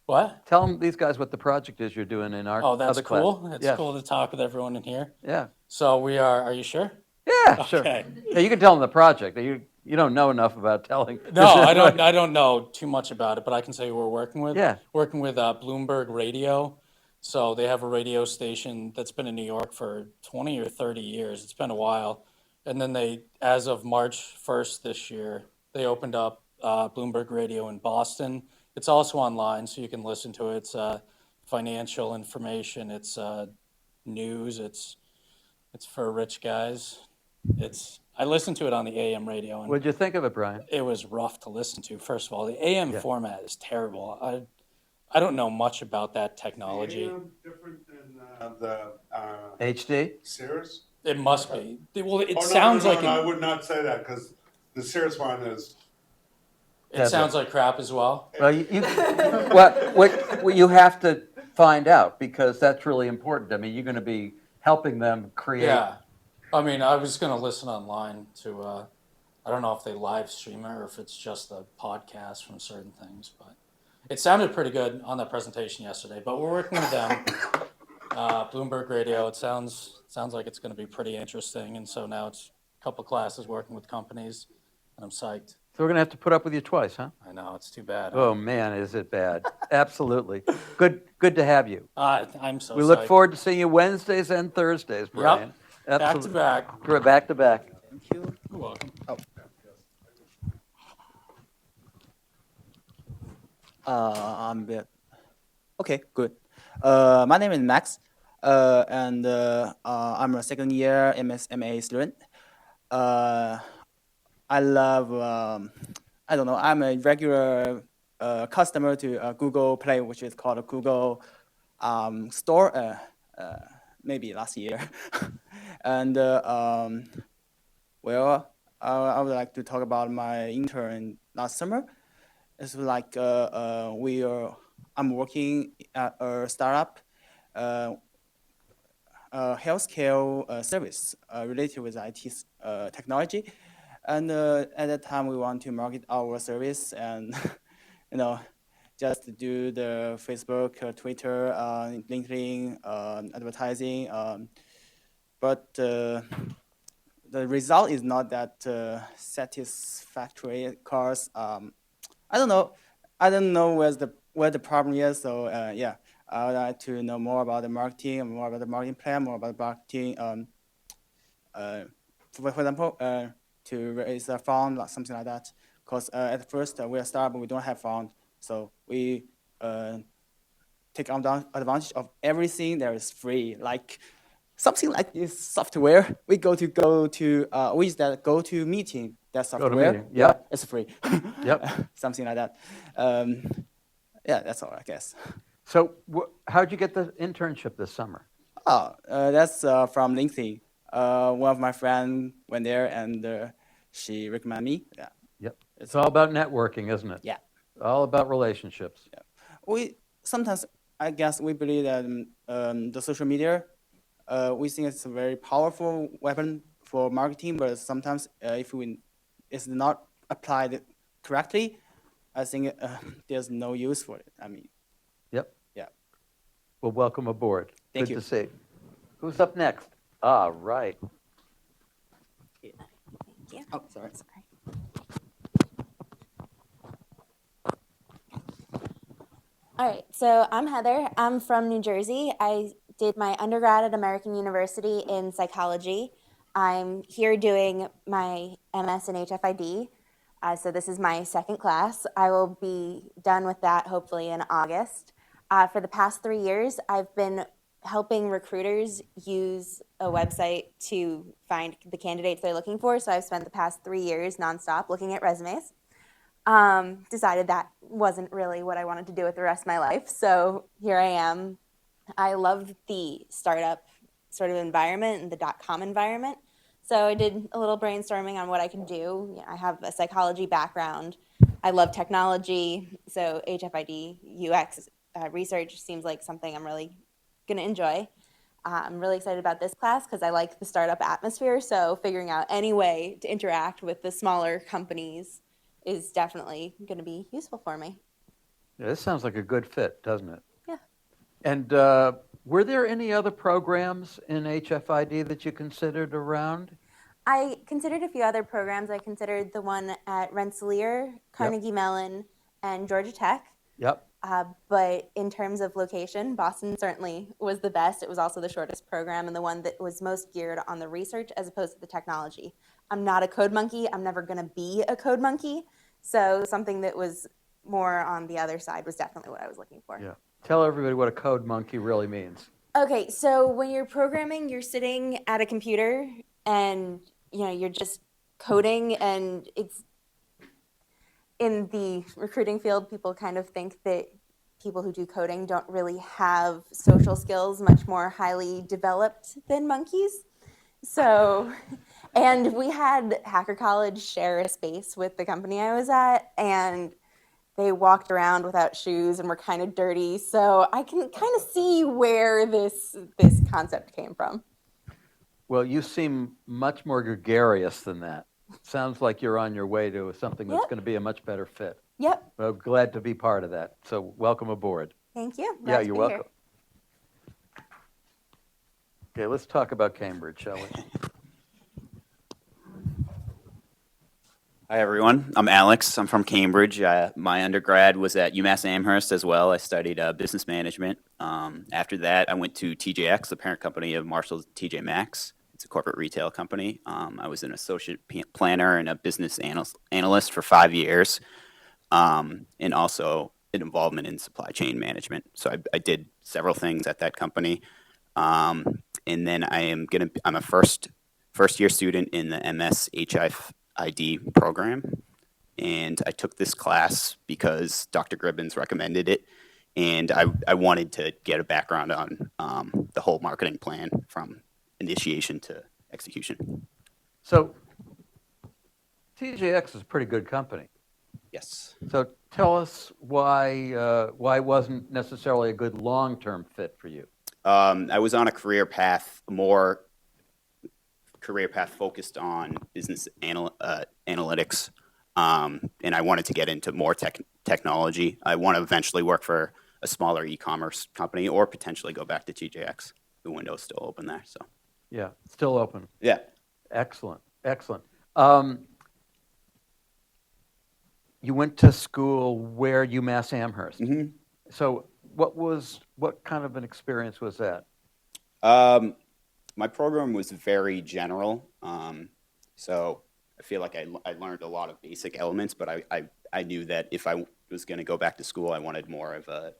What? Tell them, these guys, what the project is you're doing in our Oh, that's other class. cool. It's Yeah. cool to talk with everyone in here. Yeah. So are you sure? Yeah, sure. Okay. Yeah, you can tell them the project. You don't know enough about telling. No, I don't know too much about it, but I can say who we're working with. Yeah. Working with Bloomberg Radio. So they have a radio station that's been in New York for 20 or 30 years. It's been a while. And then as of March 1st this year, they opened up Bloomberg Radio in Boston. It's also online, so you can listen to it. It's financial information. It's news. It's for rich guys. I listened to it on the AM radio. And What'd you think of it, Brian? it was rough to listen to. First of all, the AM format is terrible. I don't know much about that technology. Different than the HD? Sears? It must be. Well, it Oh, no, sounds no, like I would not say that because the Sears one is. it sounds like crap as well. Well, what you have to find out, because that's really important. I mean, you're going to be helping them create. Yeah. I mean, I was going to listen online to, I don't know if they live stream it or if it's just the podcast from certain things, but it sounded pretty good on that presentation yesterday. But we're working with them, Bloomberg Radio. It sounds like it's going to be pretty interesting. And so now it's a couple classes working with companies, and I'm psyched. So we're going to have to put up with you twice, huh? I know, it's too bad. Oh, man, is it bad. Absolutely. Good to have you. I'm so We look psyched. forward to seeing you Wednesdays and Thursdays, Brian. Yep. Absolutely. Back to back. We're back to back. Thank you. You're welcome. Okay, good. My name is Max, and I'm a second year MSMA student. I love, I don't know, I'm a regular customer to Google Play, which is called a Google Store, maybe last year. And well, I would like to talk about my intern last summer. It's like I'm working at a startup, healthcare service related with IT technology. And at that time, we want to market our service and, just do the Facebook, Twitter, LinkedIn advertising. But the result is not that satisfactory because I don't know where the problem is. So yeah, I would like to know more about the marketing, more about the marketing plan, more about the marketing. For example, to raise a fund, like something like that. Because at first we are startup, we don't have fund, so we take advantage of everything that is free, like something like this software. We go to we use that go to meeting. That software, meeting. Yeah, it's free. Yep. Something like that. Yeah, that's all, I guess. So how'd you get the internship this summer? Oh, that's from LinkedIn. One of my friends went there and she recommended me. Yeah. Yep. It's all about networking, isn't it? Yeah. All about relationships. Yeah. We sometimes, I guess, we believe that the social media, we think it's a very powerful weapon for marketing, but sometimes if it's not applied correctly, I think there's no use for it. I mean. Yep. Yeah. Well, welcome aboard. Thank Good you. to see. Who's up next? Ah, right. Oh, sorry. All right, so I'm Heather. I'm from New Jersey. I did my undergrad at American University in psychology. I'm here doing my MS in HFID. So this is my second class. I will be done with that hopefully in August. For the past 3 years, I've been helping recruiters use a website to find the candidates they're looking for. So I've spent the past 3 years nonstop looking at resumes. Decided that wasn't really what I wanted to do with the rest of my life. So here I am. I love the startup sort of environment and the .com environment. So I did a little brainstorming on what I could do. You know, I have a psychology background. I love technology. So HFID, UX research seems like something I'm really going to enjoy. I'm really excited about this class because I like the startup atmosphere. So figuring out any way to interact with the smaller companies is definitely going to be useful for me. Yeah, this sounds like a good fit, doesn't it? Yeah. And were there any other programs in HFID that you considered around? I considered a few other programs. I considered the one at Rensselaer, Carnegie Mellon, and Georgia Tech. Yep. But in terms of location, Boston certainly was the best. It was also the shortest program and the one that was most geared on the research as opposed to the technology. I'm not a code monkey. I'm never going to be a code monkey. So something that was more on the other side was definitely what I was looking for. Yeah. Tell everybody what a code monkey really means. Okay, so when you're programming, you're sitting at a computer and you're just coding, and it's in the recruiting field, people kind of think that people who do coding don't really have social skills much more highly developed than monkeys. So, and we had Hacker College share a space with the company I was at, and they walked around without shoes and were kind of dirty. So I can kind of see where this concept came from. Well, you seem much more gregarious than that. Sounds like you're on your way to something that's going to be a much better fit. Yep. Well, glad to be part of that. So welcome aboard. Thank you. Yeah, you're welcome. Okay, let's talk about Cambridge, shall we? Hi, everyone. I'm Alex. I'm from Cambridge. My undergrad was at UMass Amherst as well. I studied business management. After that, I went to TJX, the parent company of Marshall's TJ Maxx. It's a corporate retail company. I was an associate planner and a business analyst for 5 years, and also an involvement in supply chain management. So I did several things at that company. And then I'm a first year student in the MS HFID program, and I took this class because Dr. Gribbins recommended it, and I wanted to get a background on the whole marketing plan from initiation to execution. So TJX is a pretty good company. Yes. So tell us why it wasn't necessarily a good long-term fit for you. I was on a career path focused on business analytics, and I wanted to get into more technology. I want to eventually work for a smaller e-commerce company or potentially go back to TJX. The window's still open there. So. Yeah, still open. Yeah. Excellent, excellent. You went to school where? UMass Amherst. Mm-hmm. So what kind of an experience was that? My program was very general, so I feel like I learned a lot of basic elements, but I knew that if I was going to go back to school, I wanted more of a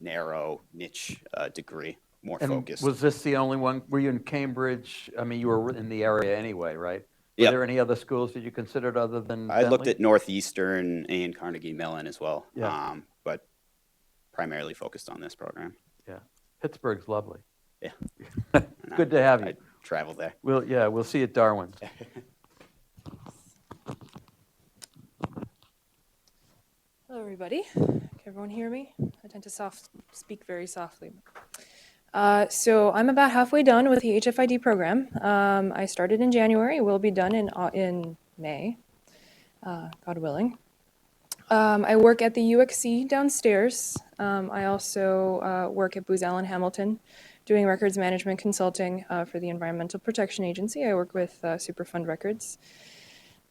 narrow niche degree, more focused. Was this the only one? Were you in Cambridge? I mean, you were in the area anyway, right? Yeah. Were there any other schools that you considered other than I looked Bentley? at Northeastern and Carnegie Mellon as well, Yeah. But primarily focused on this program. Yeah. Pittsburgh's lovely. Yeah. Good to have you. I traveled there. We'll see you at Darwin's. Hello, everybody. Can everyone hear me? I tend to speak very softly. So I'm about halfway done with the HFID program. I started in January. We'll be done in May, God willing. I work at the UXC downstairs. I also work at Booz Allen Hamilton, doing records management consulting for the Environmental Protection Agency. I work with Superfund Records.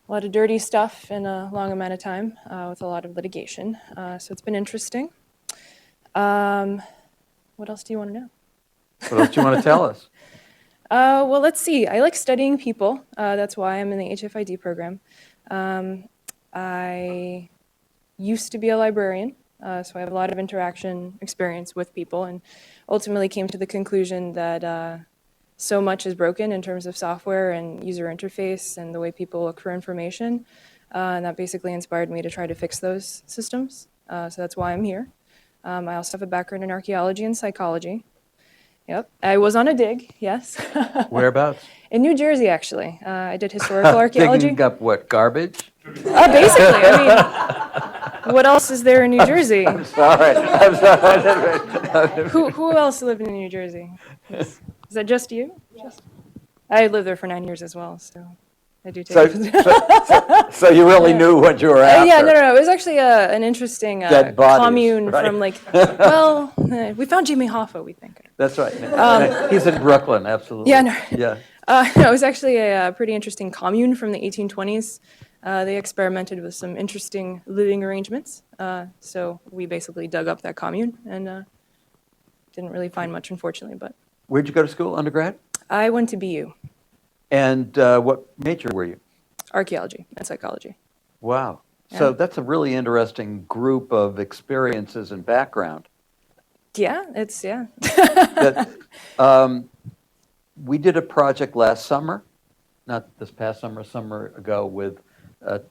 A lot of dirty stuff in a long amount of time with a lot of litigation. So it's been interesting. What else do you want to know? What else do you want to tell us? Well, let's see. I like studying people. That's why I'm in the HFID program. I used to be a librarian, so I have a lot of interaction experience with people, and ultimately came to the conclusion that so much is broken in terms of software and user interface and the way people look for information. And that basically inspired me to try to fix those systems. So that's why I'm here. I also have a background in archaeology and psychology. Yep, I was on a dig, yes. Whereabouts? In New Jersey, actually. I did historical archaeology. Digging up what, garbage? Basically, I mean, what else is there in New Jersey? I'm sorry. Who else lived in New Jersey? Is that just you? Just? I lived there for 9 years as well, so I do take So you really knew what you were after. Yeah, no. It was actually an interesting Dead bodies, commune right? from well, we found Jimmy Hoffa, we think. That's right. He's in Brooklyn, absolutely. Yeah, no. Yeah. No, it was actually a pretty interesting commune from the 1820s. They experimented with some interesting living arrangements. So we basically dug up that commune and didn't really find much, unfortunately. But Where'd you go to school, undergrad? I went to BU. And what major were you? Archaeology and psychology. Wow. Yeah. So that's a really interesting group of experiences and background. Yeah. We did a project last summer, not this past summer, summer ago, with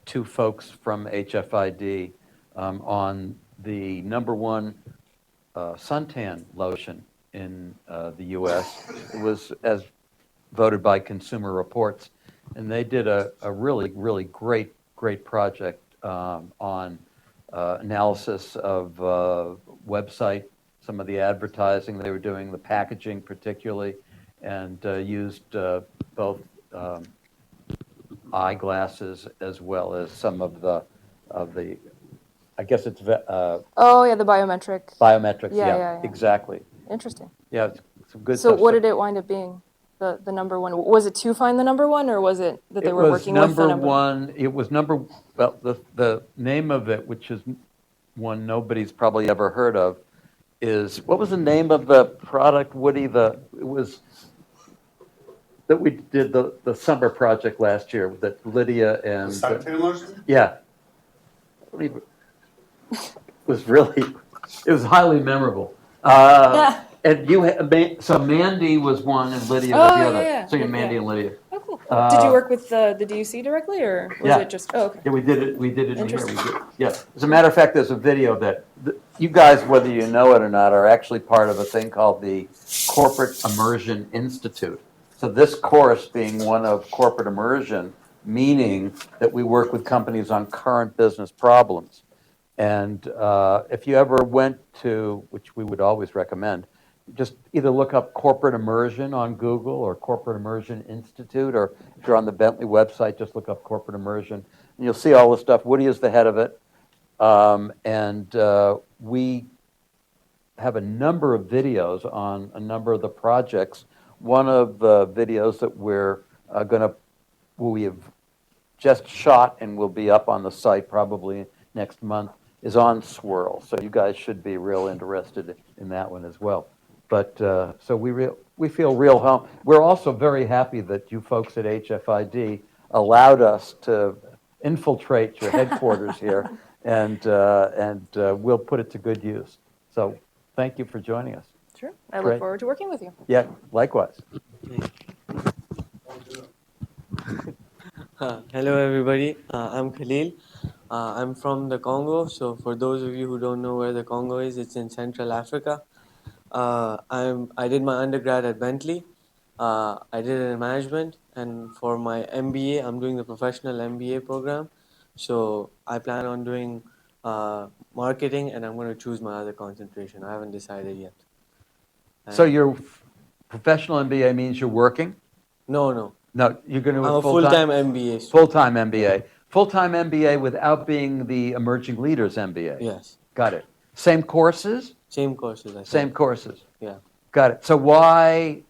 two folks from HFID on the #1 suntan lotion in the U.S. It was as voted by Consumer Reports, and they did a really, really great project on analysis of website, some of the advertising they were doing, the packaging particularly, and used both eyeglasses as well as some of the I guess it's Oh, yeah, the biometric. biometrics. Yeah. Exactly. Interesting. Yeah, it's some good So stuff. what did it wind up being? The #1? Was it to find the #1, or was it that they were working with the number one? It was well, the name of it, which is one nobody's probably ever heard of, is, what was the name of the product, Woody? It was that we did the summer project last year that Lydia and The suntan lotion? Yeah. It was highly memorable. And so Mandy was one and Lydia was the other. Yeah. So you're Mandy and Lydia. Oh, cool. Did you work with the DUC directly, or was it just? Oh, okay. Yeah, we did it in here. Interesting. As a matter of fact, there's a video that you guys, whether you know it or not, are actually part of a thing called the Corporate Immersion Institute. So this course being one of corporate immersion, meaning that we work with companies on current business problems. And if you ever went to, which we would always recommend, just either look up Corporate Immersion on Google or Corporate Immersion Institute, or if you're on the Bentley website, just look up Corporate Immersion, and you'll see all the stuff. Woody is the head of it, and we have a number of videos on a number of the projects. One of the videos that we have just shot and will be up on the site probably next month is on swirl. So you guys should be real interested in that one as well. But so we feel real home. We're also very happy that you folks at HFID allowed us to infiltrate your headquarters here, and we'll put it to good use. So thank you for joining us. Sure. I Great. look forward to working with you. Yeah, likewise. Hello everybody, I'm Khalil. I'm from the Congo, so for those of you who don't know where the Congo is, it's in Central Africa. I did my undergrad at Bentley. I did it in management, and for my MBA, I'm doing the professional MBA program. So I plan on doing marketing, and I'm going to choose my other concentration. I haven't decided yet. So your professional MBA means you're working? No, you're going to I'm a full-time MBA student. Full-time MBA. Full-time MBA without being the Emerging Leaders MBA? Yes. Got it. Same courses? Same courses, I think. Same courses? Yeah. Got it. So why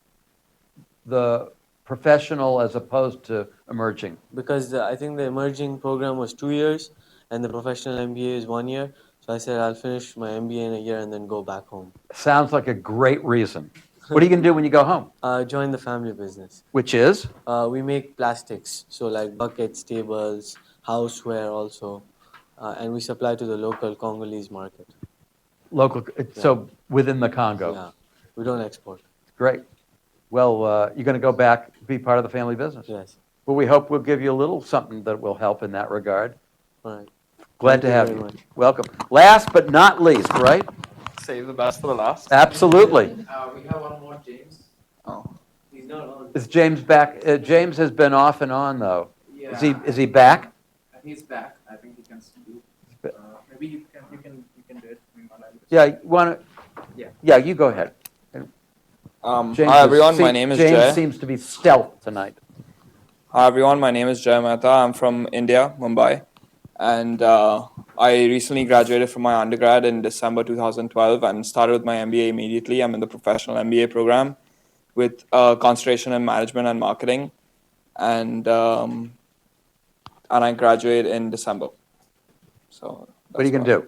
the professional as opposed to emerging? Because I think the emerging program was 2 years and the professional MBA is 1 year. So I said I'll finish my MBA in a year and then go back home. Sounds like a great reason. What are you going to do when you go home? Join the family business. Which is? We make plastics, so like buckets, tables, houseware also, and we supply to the local Congolese market. Local, so within the Congo. Yeah, we don't export. Great. Well, you're going to go back, be part of the family business. Yes. Well, we hope we'll give you a little something that will help in that regard. All right. Glad Thank to you have very you. much. Welcome. Last but not least, right? Save the best for the last. Absolutely. We have one more, James. Oh. He's not on. Is James back? James has been off and on, though. Yeah. Is he back? He's back. I think he can speak. Maybe you can do it. Yeah, you want to? Yeah. Yeah, you go ahead. Hi everyone, my name is James Jay. seems to be stealth tonight. Hi everyone, my name is Jay Mehta. I'm from India, Mumbai, and I recently graduated from my undergrad in December 2012 and started with my MBA immediately. I'm in the professional MBA program with concentration in management and marketing, and I graduate in December. So What are you going to do?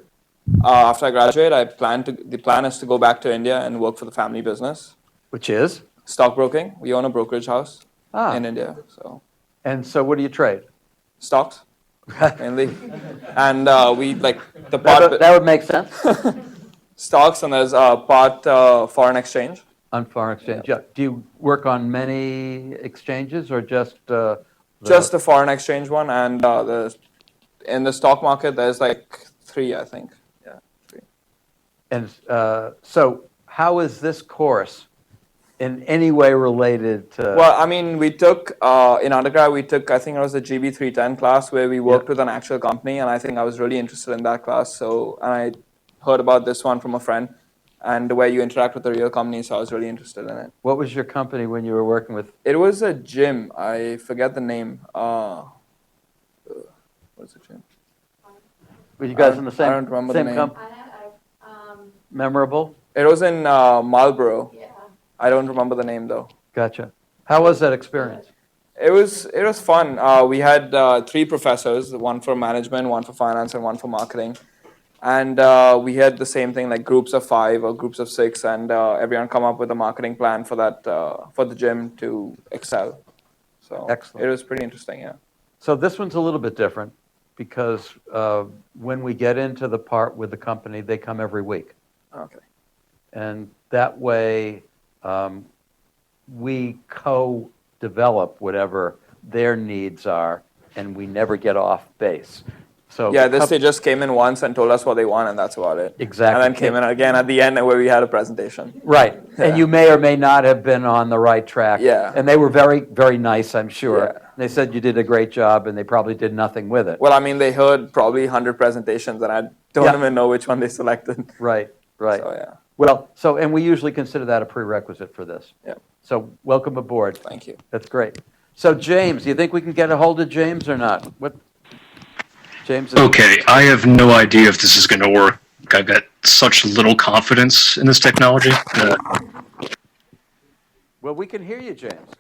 after I graduate, the plan is to go back to India and work for the family business. Which is? Stockbroking. We own a brokerage house in India. And so what do you trade? Stocks, mainly. And we like the part... That would make sense. Stocks, and there's part foreign exchange. On foreign exchange, yeah. Do you work on many exchanges or just... Just the foreign exchange one, and in the stock market, there's like 3, I think. Yeah, 3. And so how is this course in any way related to... Well, I mean, we took, in undergrad, I think it was the GB 310 class where we worked with an actual company, and I think I was really interested in that class. So, and I heard about this one from a friend, and where you interact with a real company, so I was really interested in it. What was your company when you were working with... It was a gym. I forget the name. What's the gym? Were you guys in the same... I don't remember the name. Memorable? It was in Marlborough. Yeah. I don't remember the name though. Gotcha. How was that experience? It was fun. We had 3 professors, one for management, one for finance, and one for marketing. And we had the same thing, like groups of 5 or groups of 6, and everyone come up with a marketing plan for that for the gym to excel. So excellent. It was pretty interesting, yeah. So this one's a little bit different because when we get into the part with the company, they come every week. Okay. And that way we co-develop whatever their needs are, and we never get off base. So yeah, they just came in once and told us what they want, and that's about it. Exactly. And then came in again at the end where we had a presentation. Right. Yeah. And you may or may not have been on the right track. Yeah. And they were very, very nice, I'm sure. Yeah. They said you did a great job, and they probably did nothing with it. Well, I mean, they heard probably 100 presentations, and I don't even know which one they selected. Right, right. So, yeah. Well, and we usually consider that a prerequisite for this. Yeah. So welcome aboard. Thank you. That's great. So James, do you think we can get a hold of James or not? What? James. Okay, I have no idea if this is going to work. I've got such little confidence in this technology. Well, we can hear you, James.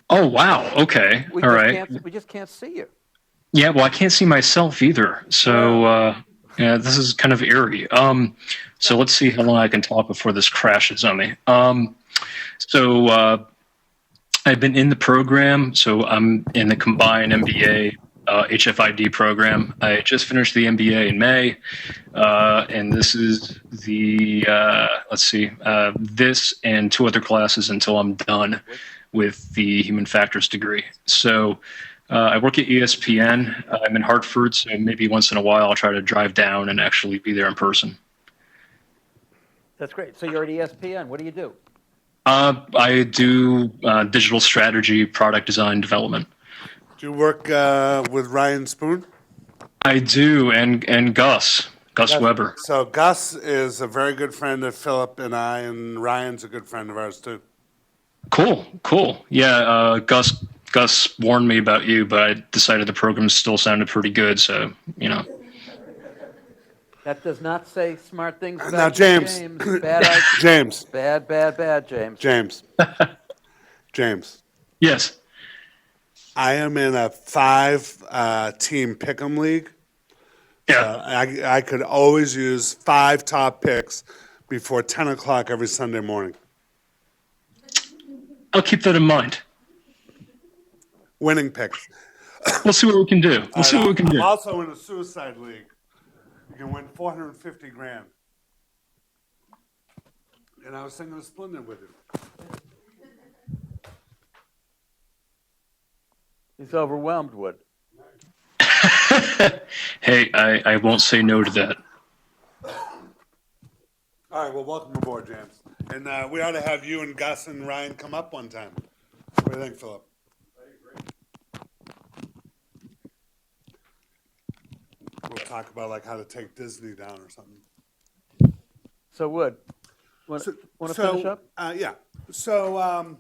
Oh, wow. Okay. All right. We just can't see you. Yeah, well, I can't see myself either. So, yeah, this is kind of eerie. So let's see how long I can talk before this crashes on me. I've been in the program, so I'm in the combined MBA HFID program. I just finished the MBA in May, and this is the, this and 2 other classes until I'm done with the human factors degree. So I work at ESPN. I'm in Hartford, so maybe once in a while I'll try to drive down and actually be there in person. That's great. So you're at ESPN. What do you do? I do digital strategy, product design, development. Do you work with Ryan Spoon? I do, and Gus Weber. So Gus is a very good friend of Philip and I, and Ryan's a good friend of ours too. Cool. Yeah, Gus warned me about you, but I decided the program still sounded pretty good, so, you know. That does not say smart things about now, James. Bad James. Bad, James. James. Yes. I am in a 5-team pick'em league. I could always use 5 top picks before 10 o'clock every Sunday morning. I'll keep that in mind. Winning picks. We'll see what we can do. We'll see what we can do. I'm also in a suicide league. You can win 450 grand. And I was thinking of splitting it with you. He's overwhelmed, Wood. Hey, I won't say no to that. All right, well, welcome aboard, James. And we ought to have you and Gus and Ryan come up one time. What do you think, Philip? We'll talk about like how to take Disney down or something. So, Wood, want to finish up? Yeah. So